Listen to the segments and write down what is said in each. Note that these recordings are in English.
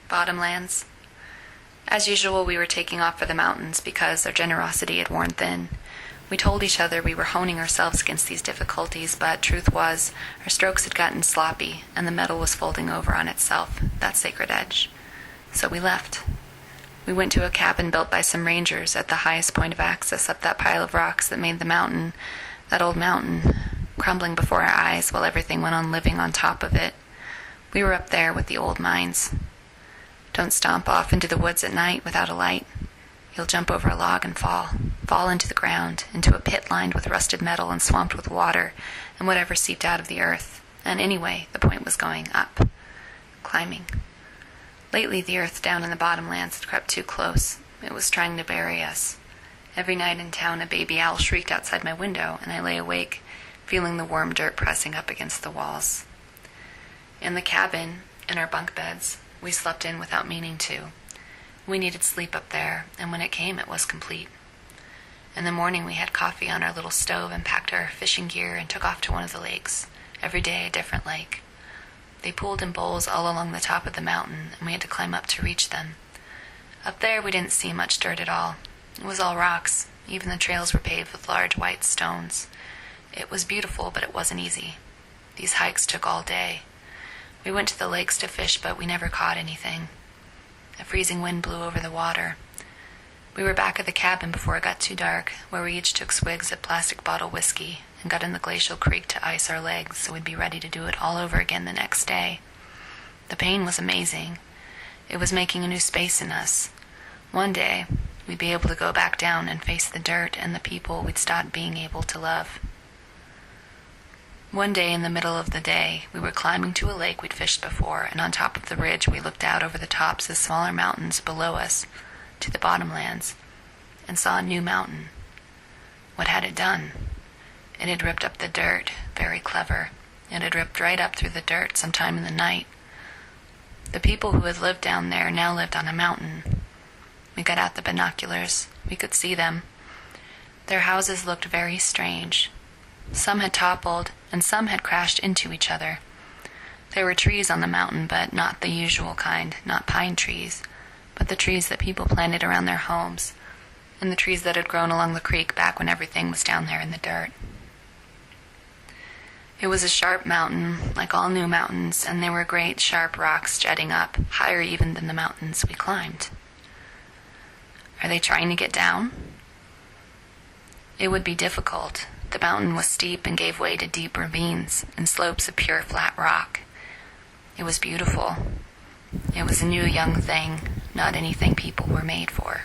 Bottomlands. As usual, we were taking off for the mountains because our generosity had worn thin. We told each other we were honing ourselves against these difficulties, but truth was, our strokes had gotten sloppy, and the metal was folding over on itself, that sacred edge. So we left. We went to a cabin built by some rangers at the highest point of access up that pile of rocks that made the mountain, that old mountain, crumbling before our eyes while everything went on living on top of it. We were up there with the old mines. Don't stomp off into the woods at night without a light. You'll jump over a log and fall into the ground, into a pit lined with rusted metal and swamped with water and whatever seeped out of the earth. And anyway, the point was going up, climbing. Lately, the earth down in the bottomlands had crept too close. It was trying to bury us. Every night in town, a baby owl shrieked outside my window, and I lay awake, feeling the warm dirt pressing up against the walls. In the cabin, in our bunk beds, we slept in without meaning to. We needed sleep up there, and when it came, it was complete. In the morning, we had coffee on our little stove and packed our fishing gear and took off to one of the lakes. Every day, a different lake. They pooled in bowls all along the top of the mountain, and we had to climb up to reach them. Up there, we didn't see much dirt at all. It was all rocks. Even the trails were paved with large white stones. It was beautiful, but it wasn't easy. These hikes took all day. We went to the lakes to fish, but we never caught anything. A freezing wind blew over the water. We were back at the cabin before it got too dark, where we each took swigs of plastic bottle whiskey and got in the glacial creek to ice our legs so we'd be ready to do it all over again the next day. The pain was amazing. It was making a new space in us. One day, we'd be able to go back down and face the dirt and the people we'd stopped being able to love. One day in the middle of the day, we were climbing to a lake we'd fished before, and on top of the ridge we looked out over the tops of smaller mountains below us, to the bottomlands, and saw a new mountain. What had it done? It had ripped up the dirt, very clever. It had ripped right up through the dirt sometime in the night. The people who had lived down there now lived on a mountain. We got out the binoculars. We could see them. Their houses looked very strange. Some had toppled, and some had crashed into each other. There were trees on the mountain, but not the usual kind, not pine trees, but the trees that people planted around their homes, and the trees that had grown along the creek back when everything was down there in the dirt. It was a sharp mountain, like all new mountains, and there were great, sharp rocks jutting up, higher even than the mountains we climbed. Are they trying to get down? It would be difficult. The mountain was steep and gave way to deep ravines and slopes of pure flat rock. It was beautiful. It was a new young thing, not anything people were made for.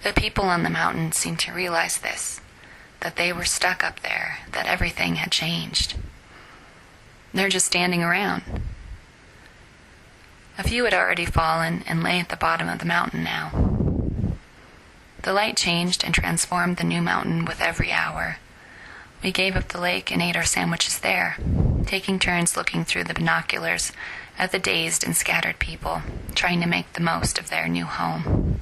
The people on the mountain seemed to realize this, that they were stuck up there, that everything had changed. They're just standing around. A few had already fallen and lay at the bottom of the mountain now. The light changed and transformed the new mountain with every hour. We gave up the lake and ate our sandwiches there, taking turns looking through the binoculars at the dazed and scattered people, trying to make the most of their new home.